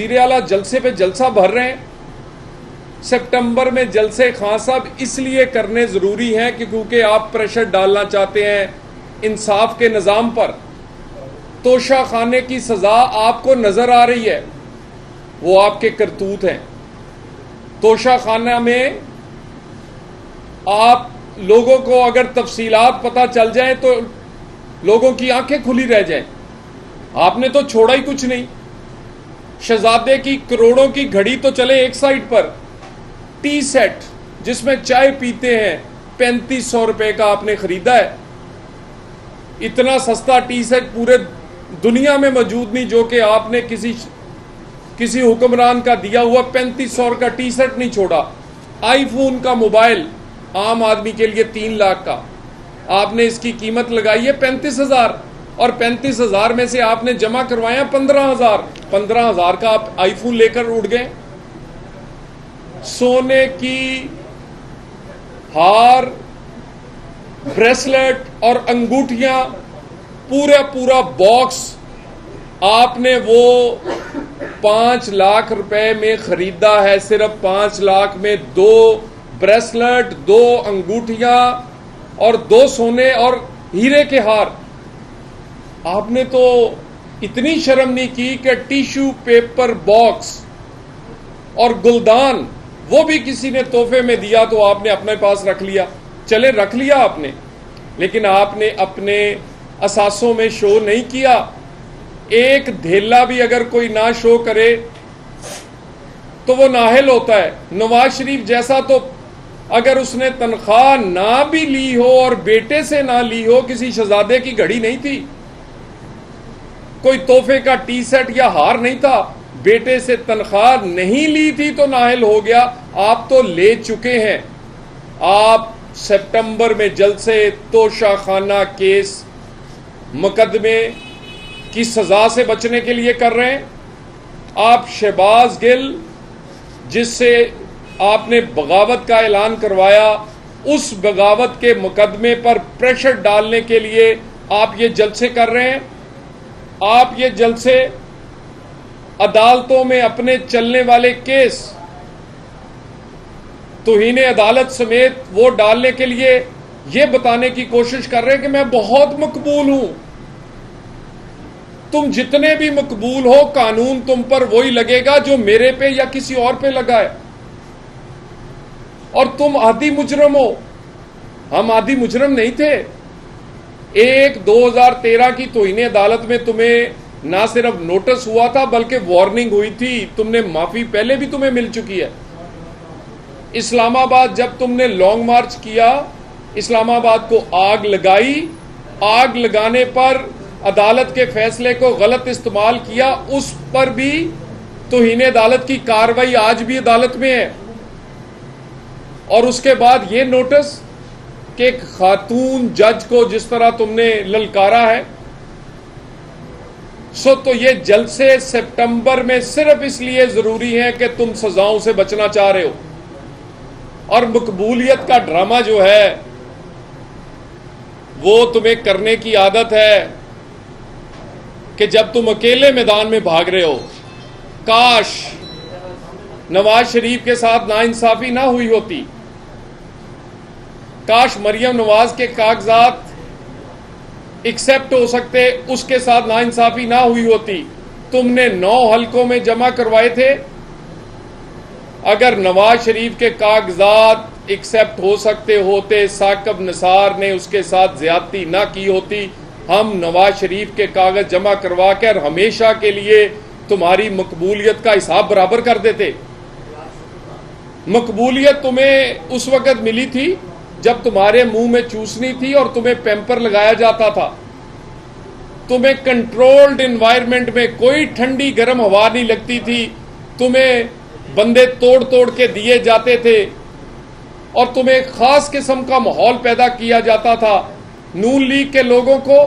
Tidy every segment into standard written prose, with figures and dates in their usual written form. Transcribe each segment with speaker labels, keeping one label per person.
Speaker 1: वज़ीर आला जलसे पे जलसा भर रहे हैं। सितंबर में जलसे खान साहब इसलिए करने ज़रूरी हैं कि क्योंकि आप प्रेशर डालना चाहते हैं इंसाफ के निज़ाम पर। तोशा खाने की सज़ा आपको नज़र आ रही है, वो आपके करतूत हैं। तोशा खाना में आप लोगों को अगर तफसीलात पता चल जाए तो लोगों की आंखें खुली रह जाएं। आपने तो छोड़ा ही कुछ नहीं। शहजादे की करोड़ों की घड़ी तो चले एक साइड पर, टी सेट जिसमें चाय पीते हैं 3500 रुपए का आपने खरीदा है। इतना सस्ता टी सेट पूरे दुनिया में मौजूद नहीं जो कि आपने किसी हुक्मरान का दिया हुआ 3500 का टी सेट नहीं छोड़ा। आईफोन का मोबाइल आम आदमी के लिए 3 लाख का, आपने इसकी कीमत लगाई है 35,000 और 35,000 में से आपने जमा करवाया 15,000। 15,000 का आप आईफोन लेकर उड़ गए। सोने की हार, ब्रेसलेट और अंगूठियां पूरा बॉक्स आपने वो 5 लाख रुपए में खरीदा है। सिर्फ 5 लाख में 2 ब्रेसलेट, 2 अंगूठियां और 2 सोने और हीरे के हार। आपने तो इतनी शर्म नहीं की कि टिश्यू पेपर बॉक्स और गुलदान वो भी किसी ने तोहफे में दिया तो आपने अपने पास रख लिया। चले रख लिया आपने, लेकिन आपने अपने असासों में शो नहीं किया। एक धेला भी अगर कोई ना शो करे तो वो नाहिल होता है। नवाज शरीफ जैसा तो अगर उसने तनख्वाह ना भी ली हो और बेटे से ना ली हो, किसी शहजादे की घड़ी नहीं थी, कोई तोहफे का टी सेट या हार नहीं था, बेटे से तनख्वाह नहीं ली थी तो नाहिल हो गया। आप तो ले चुके हैं। आप सितंबर में जलसे तोशा खाना केस मुकदमे की सजा से बचने के लिए कर रहे हैं। आप शहबाज गिल जिससे आपने बगावत का ऐलान करवाया, उस बगावत के मुकदमे पर प्रेशर डालने के लिए आप ये जलसे कर रहे हैं। आप ये जलसे अदालतों में अपने चलने वाले केस तौहीने अदालत समेत वो डालने के लिए ये बताने की कोशिश कर रहे हैं कि मैं बहुत मकबूल हूं। तुम जितने भी मकबूल हो, कानून तुम पर वही लगेगा जो मेरे पे या किसी और पे लगा है, और तुम आदी मुजरम हो। हम आदी मुजरम नहीं थे। 2013 की तौहीने अदालत में तुम्हें ना सिर्फ नोटिस हुआ था बल्कि वार्निंग हुई थी। तुमने माफी पहले भी तुम्हें मिल चुकी है। इस्लामाबाद जब तुमने लॉन्ग मार्च किया, इस्लामाबाद को आग लगाई, आग लगाने पर अदालत के फैसले को गलत इस्तेमाल किया, उस पर भी तौहीने अदालत की कार्रवाई आज भी अदालत में है। और उसके बाद ये नोटिस कि एक खातून जज को जिस तरह तुमने ललकारा है। तो ये जलसे सितंबर में सिर्फ इसलिए जरूरी है कि तुम सजाओं से बचना चाह रहे हो। और मकबूलियत का ड्रामा जो है वो तुम्हें करने की आदत है कि जब तुम अकेले मैदान में भाग रहे हो। काश नवाज शरीफ के साथ नाइंसाफी ना हुई होती, काश मरियम नवाज के कागजात एक्सेप्ट हो सकते, उसके साथ नाइंसाफी ना हुई होती। तुमने 9 हलकों में जमा करवाए थे। अगर नवाज शरीफ के कागजात एक्सेप्ट हो सकते होते, साकिब निसार ने उसके साथ ज्यादती ना की होती, हम नवाज शरीफ के कागज जमा करवा कर हमेशा के लिए तुम्हारी मकबूलियत का हिसाब बराबर कर देते। मकबूलियत तुम्हें उस वक्त मिली थी जब तुम्हारे मुंह में चूसनी थी और तुम्हें पैम्पर लगाया जाता था। तुम्हें कंट्रोल्ड एनवायरनमेंट में कोई ठंडी गर्म हवा नहीं लगती थी। तुम्हें बंदे तोड़ तोड़ के दिए जाते थे और तुम्हें एक खास किस्म का माहौल पैदा किया जाता था। नून लीग के लोगों को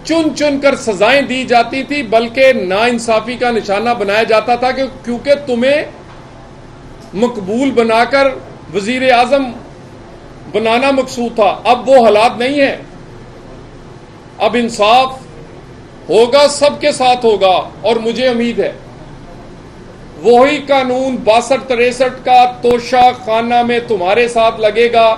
Speaker 1: चुन चुन कर सजाएं दी जाती थी, बल्कि नाइंसाफी का निशाना बनाया जाता था क्योंकि तुम्हें मकबूल बनाकर वजीर आजम बनाना मकसूद था। अब वो हालात नहीं है। अब इंसाफ होगा, सबके साथ होगा और मुझे उम्मीद है वही कानून 62-63 का तोशा खाना में तुम्हारे साथ लगेगा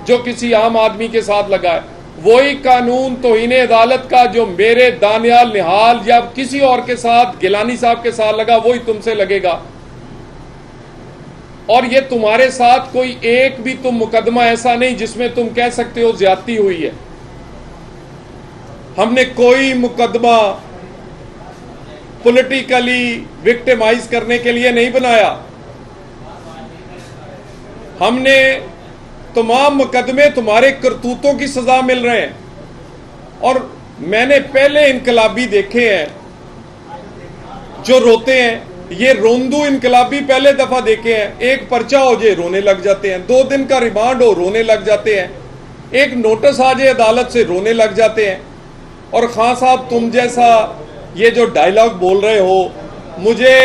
Speaker 1: जो किसी आम आदमी के साथ लगा है। वही कानून तौहीन अदालत का जो मेरे दानियाल निहाल या किसी और के साथ, गिलानी साहब के साथ लगा, वही तुमसे लगेगा। और ये तुम्हारे साथ कोई एक भी तुम मुकदमा ऐसा नहीं जिसमें तुम कह सकते हो ज्यादती हुई है। हमने कोई मुकदमा पॉलिटिकली विक्टिमाइज करने के लिए नहीं बनाया। हमने तमाम मुकदमे तुम्हारे करतूतों की सजा मिल रहे हैं। और मैंने पहले इनकलाबी देखे हैं जो रोते हैं, ये रोंदू इनकलाबी पहले दफा देखे हैं। एक पर्चा हो जाए रोने लग जाते हैं, 2 दिन का रिमांड हो रोने लग जाते हैं, एक नोटिस आ जाए अदालत से रोने लग जाते हैं। और खान साहब तुम जैसा ये जो डायलॉग बोल रहे हो, मुझे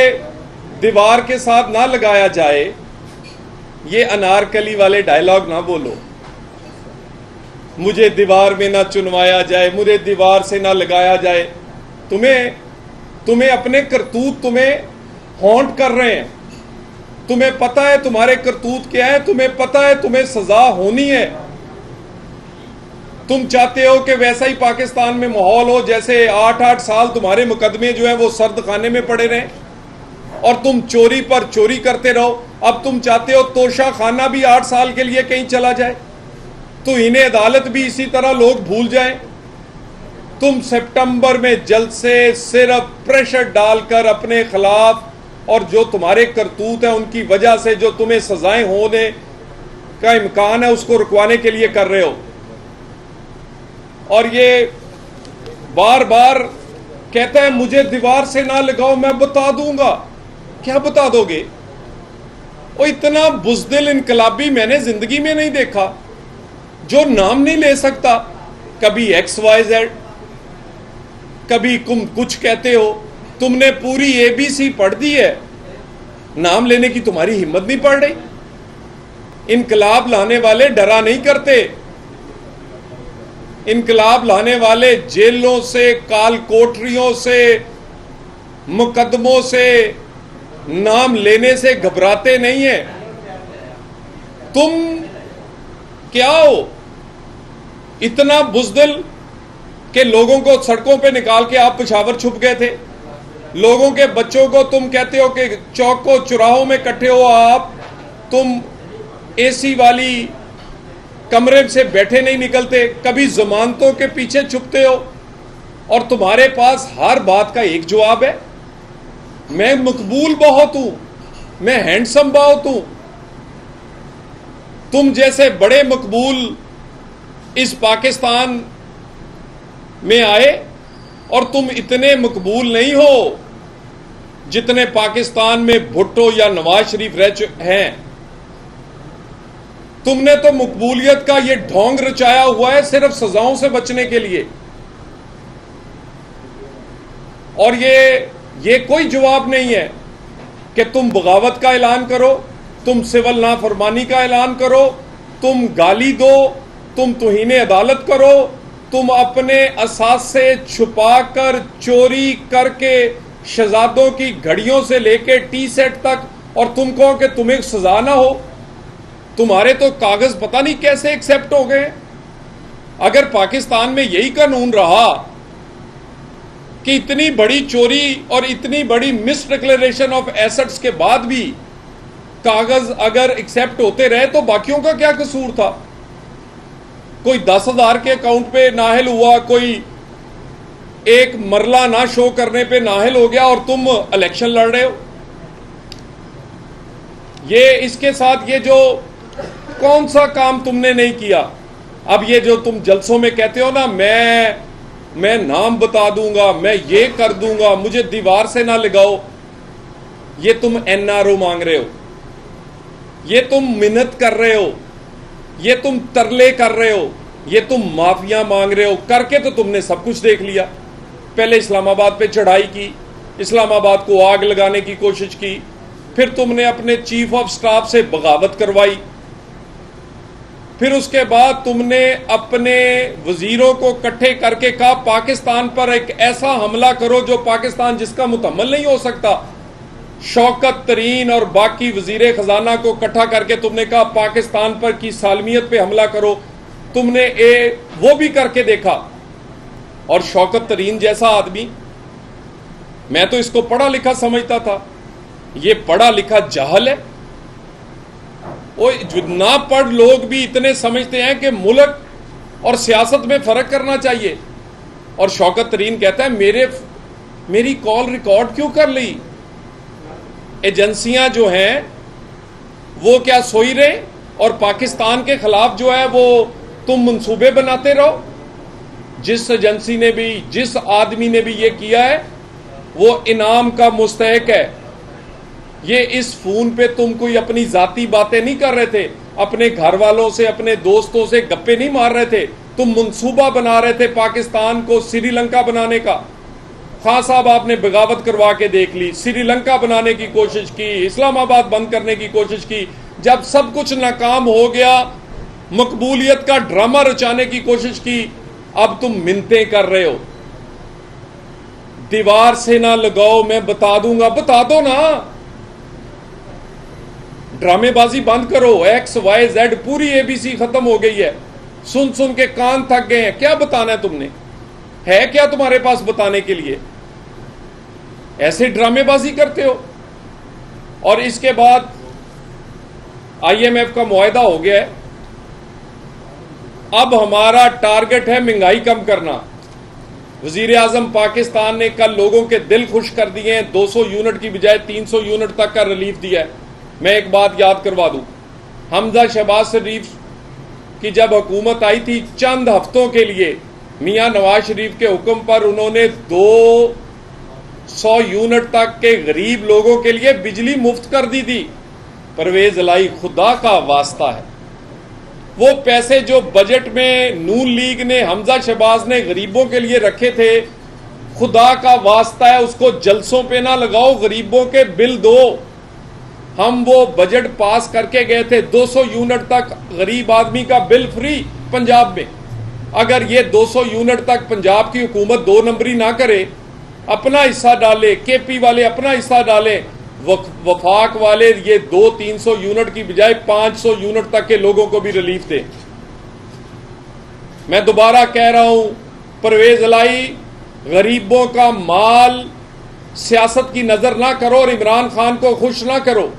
Speaker 1: दीवार के साथ ना लगाया जाए, ये अनारकली वाले डायलॉग ना बोलो। मुझे दीवार में ना चुनवाया जाए, मुझे दीवार से ना लगाया जाए। तुम्हें अपने करतूत तुम्हें हॉन्ट कर रहे हैं। तुम्हें पता है तुम्हारे करतूत क्या है, तुम्हें पता है तुम्हें सजा होनी है। तुम चाहते हो कि वैसा ही पाकिस्तान में माहौल हो जैसे 8-8 साल तुम्हारे मुकदमे जो है वो सर्द खाने में पड़े रहे और तुम चोरी पर चोरी करते रहो। अब तुम चाहते हो तोशा खाना भी 8 साल के लिए कहीं चला जाए, तो इन्हें अदालत भी इसी तरह लोग भूल जाएं। तुम सितंबर में जल्द से सिर्फ प्रेशर डालकर अपने खिलाफ और जो तुम्हारे करतूत है उनकी वजह से जो तुम्हें सजाएं होने का इम्कान है उसको रुकवाने के लिए कर रहे हो। और ये बार बार कहता है मुझे दीवार से ना लगाओ, मैं बता दूंगा। क्या बता दोगे? वो इतना बुज़दिल इनकलाबी मैंने जिंदगी में नहीं देखा, जो नाम नहीं ले सकता। कभी XYZ, कभी तुम कुछ कहते हो। तुमने पूरी ABC पढ़ दी है, नाम लेने की तुम्हारी हिम्मत नहीं पड़ रही। इनकलाब लाने वाले डरा नहीं करते। इनकलाब लाने वाले जेलों से, काल कोठरियों से, मुकदमों से, नाम लेने से घबराते नहीं है। तुम क्या हो इतना बुज़दिल कि लोगों को सड़कों पे निकाल के आप पेशावर छुप गए थे। लोगों के बच्चों को तुम कहते हो कि चौकों चौराहों में इकट्ठे हो आप, तुम AC वाली कमरे से बैठे नहीं निकलते, कभी जमानतों के पीछे छुपते हो। और तुम्हारे पास हर बात का एक जवाब है, मैं मकबूल बहुत हूं, मैं हैंडसम बहुत हूं। तुम जैसे बड़े मकबूल इस पाकिस्तान में आए और तुम इतने मकबूल नहीं हो जितने पाकिस्तान में भुट्टो या नवाज शरीफ रह हैं। तुमने तो मकबूलियत का ये ढोंग रचाया हुआ है सिर्फ सजाओं से बचने के लिए। और ये कोई जवाब नहीं है कि तुम बगावत का ऐलान करो, तुम सिविल नाफरमानी का ऐलान करो, तुम गाली दो, तुम तौहीन अदालत करो, तुम अपने असासे छुपाकर चोरी करके शहजादों की घड़ियों से लेके T-सेट तक, और तुम कहो कि तुम्हें सजा ना हो। तुम्हारे तो कागज पता नहीं कैसे एक्सेप्ट हो गए। अगर पाकिस्तान में यही कानून रहा कि इतनी बड़ी चोरी और इतनी बड़ी मिस डिक्लेरेशन ऑफ एसेट्स के बाद भी कागज अगर एक्सेप्ट होते रहे तो बाकियों का क्या कसूर था? कोई 10,000 के अकाउंट पे नाहिल हुआ, कोई एक मरला ना शो करने पे नाहिल हो गया और तुम इलेक्शन लड़ रहे हो। ये इसके साथ ये जो कौन सा काम तुमने नहीं किया? अब ये जो तुम जलसों में कहते हो ना, मैं नाम बता दूंगा, मैं ये कर दूंगा, मुझे दीवार से ना लगाओ, ये तुम NRO मांग रहे हो, ये तुम मिन्नत कर रहे हो, ये तुम तरले कर रहे हो, ये तुम माफिया मांग रहे हो। करके तो तुमने सब कुछ देख लिया। पहले इस्लामाबाद पे चढ़ाई की, इस्लामाबाद को आग लगाने की कोशिश की, फिर तुमने अपने चीफ ऑफ स्टाफ से बगावत करवाई, फिर उसके बाद तुमने अपने वजीरों को इकट्ठे करके कहा पाकिस्तान पर एक ऐसा हमला करो जो पाकिस्तान जिसका मुतम्मल नहीं हो सकता। शौकत तरीन और बाकी वजीरे खजाना को इकट्ठा करके तुमने कहा पाकिस्तान पर की सालमियत पे हमला करो, तुमने वो भी करके देखा। और शौकत तरीन जैसा आदमी, मैं तो इसको पढ़ा लिखा समझता था, ये पढ़ा लिखा जाहल है। वो ना पढ़ लोग भी इतने समझते हैं कि मुल्क और सियासत में फर्क करना चाहिए। और शौकत तरीन कहता है मेरी कॉल रिकॉर्ड क्यों कर ली? एजेंसियां जो हैं वो क्या सोई रहे और पाकिस्तान के खिलाफ जो है वो तुम मंसूबे बनाते रहो? जिस एजेंसी ने भी, जिस आदमी ने भी ये किया है वो इनाम का मुस्तहिक है। ये इस फोन पे तुम कोई अपनी जाती बातें नहीं कर रहे थे, अपने घर वालों से, अपने दोस्तों से गप्पे नहीं मार रहे थे, तुम मंसूबा बना रहे थे पाकिस्तान को श्रीलंका बनाने का। खान साहब आपने बगावत करवा के देख ली, श्रीलंका बनाने की कोशिश की, इस्लामाबाद बंद करने की कोशिश की। जब सब कुछ नाकाम हो गया, मकबूलियत का ड्रामा रचाने की कोशिश की, अब तुम मिन्नतें कर रहे हो। दीवार से ना लगाओ, मैं बता दूंगा। बता दो ना, ड्रामेबाजी बंद करो। XYZ पूरी ABC खत्म हो गई है, सुन सुन के कान थक गए हैं। क्या बताना है तुमने? है क्या तुम्हारे पास बताने के लिए? ऐसे ड्रामेबाजी करते हो। और इसके बाद IMF का मुआहदा हो गया है। अब हमारा टारगेट है महंगाई कम करना। वजीर आजम पाकिस्तान ने कल लोगों के दिल खुश कर दिए हैं, 200 यूनिट की बजाय 300 यूनिट तक का रिलीफ दिया है। मैं एक बात याद करवा दूं, हमजा शहबाज शरीफ की जब हुकूमत आई थी, चंद हफ्तों के लिए मियां नवाज शरीफ के हुक्म पर उन्होंने 200 यूनिट तक के गरीब लोगों के लिए बिजली मुफ्त कर दी थी। परवेज लाई, खुदा का वास्ता है, वो पैसे जो बजट में नून लीग ने, हमजा शहबाज ने गरीबों के लिए रखे थे, खुदा का वास्ता है उसको जलसों पे ना लगाओ, गरीबों के बिल दो। हम वो बजट पास करके गए थे, 200 यूनिट तक गरीब आदमी का बिल फ्री पंजाब में। अगर ये 200 यूनिट तक पंजाब की हुकूमत 2 नंबरी ना करे, अपना हिस्सा डाले, KP वाले अपना हिस्सा डाले, वफाक वाले ये 200-300 यूनिट की बजाय 500 यूनिट तक के लोगों को भी रिलीफ दे। मैं दोबारा कह रहा हूं, परवेज लाई, गरीबों का माल सियासत की नजर ना करो और इमरान खान को खुश ना करो।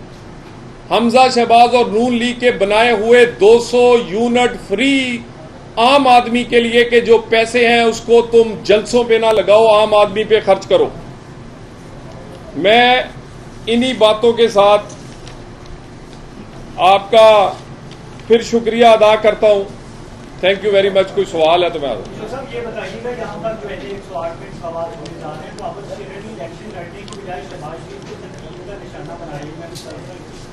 Speaker 1: हमजा शहबाज और नून लीग के बनाए हुए 200 यूनिट फ्री आम आदमी के लिए के जो पैसे हैं उसको तुम जलसों पे ना लगाओ, आम आदमी पे खर्च करो। मैं इन्हीं बातों के साथ आपका फिर शुक्रिया अदा करता हूं। Thank you very much. कोई सवाल है तो मैं
Speaker 2: ये बताइएगा, यहाँ पर जो 108 में सवाल होने जा रहे हैं, तो आप इलेक्शन लड़ने की बजाय शहबाज शरीफ को तनकीद का निशाना बनाइएगा।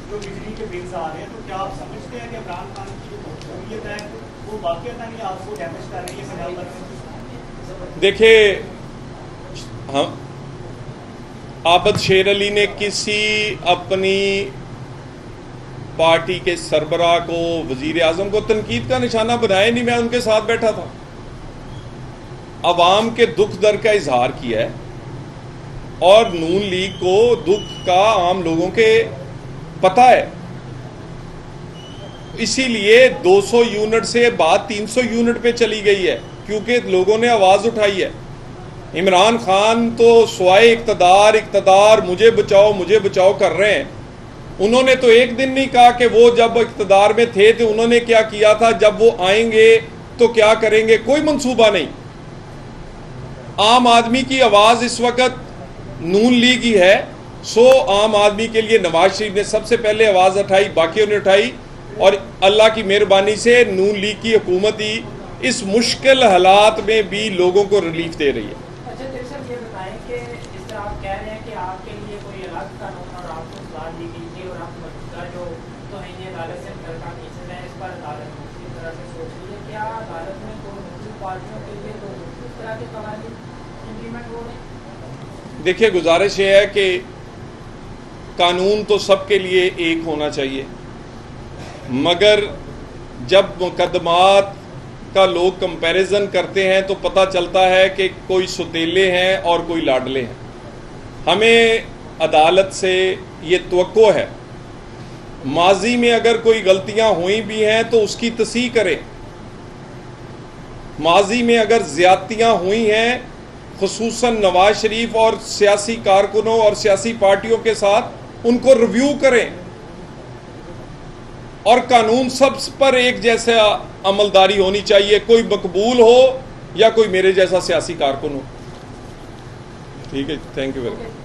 Speaker 2: जो बिजली के बिल्स आ रहे हैं, तो क्या आप समझते हैं कि इमरान खान की जो मकबूलियत है वो वाकईतन ही आपको डैमेज कर रही है पंजाब में?
Speaker 1: देखिए, हम आबद शेर अली ने किसी अपनी पार्टी के सरबराह को, वजीर आजम को तनकीद का निशाना बनाया नहीं। मैं उनके साथ बैठा था, अवाम के दुख दर्द का इजहार किया है और नून लीग को दुख का आम लोगों के पता है। इसीलिए 200 यूनिट से बात 300 यूनिट पे चली गई है, क्योंकि लोगों ने आवाज उठाई है। इमरान खान तो स्वाए इक्तदार मुझे बचाओ कर रहे हैं। उन्होंने तो एक दिन नहीं कहा कि वो जब इक्तदार में थे तो उन्होंने क्या किया था, जब वो आएंगे तो क्या करेंगे, कोई मंसूबा नहीं। आम आदमी की आवाज इस वक्त नून लीग ही है। सो आम आदमी के लिए नवाज शरीफ ने सबसे पहले आवाज उठाई, बाकियों ने उठाई, और अल्लाह की मेहरबानी से नून लीग की हुकूमत ही इस मुश्किल हालात में भी लोगों को रिलीफ दे रही है।
Speaker 3: अच्छा सर, ये बताएं कि जिस तरह आप कह रहे हैं कि आपके लिए कोई अलग कानून और आपको सलाह दी गई थी और आप मौजूदा जो तौहीन अदालत से मुतल्लिक़ केसेस हैं इस पर अदालत मुख्तलिफ तरह से सोच रही है। क्या अदालत में कोई मुख्तलिफ पार्टियों के लिए तो मुख्तलिफ तरह के कवानीन इम्प्लीमेंट हो रहे हैं?
Speaker 1: देखिए, गुजारिश ये है कि कानून तो सबके लिए एक होना चाहिए, मगर जब मुकदमात का लोग कंपैरिजन करते हैं तो पता चलता है कि कोई सुतीले हैं और कोई लाडले हैं। हमें अदालत से ये तवक्को है, माजी में अगर कोई गलतियां हुई भी हैं तो उसकी तस्हीह करें। माजी में अगर ज्यादतियां हुई हैं, खुसूसन नवाज शरीफ और सियासी कारकुनों और सियासी पार्टियों के साथ, उनको रिव्यू करें और कानून सब पर एक जैसा अमलदारी होनी चाहिए, कोई मकबूल हो या कोई मेरे जैसा सियासी कारकुन हो। ठीक है, थैंक यू वेरी मच।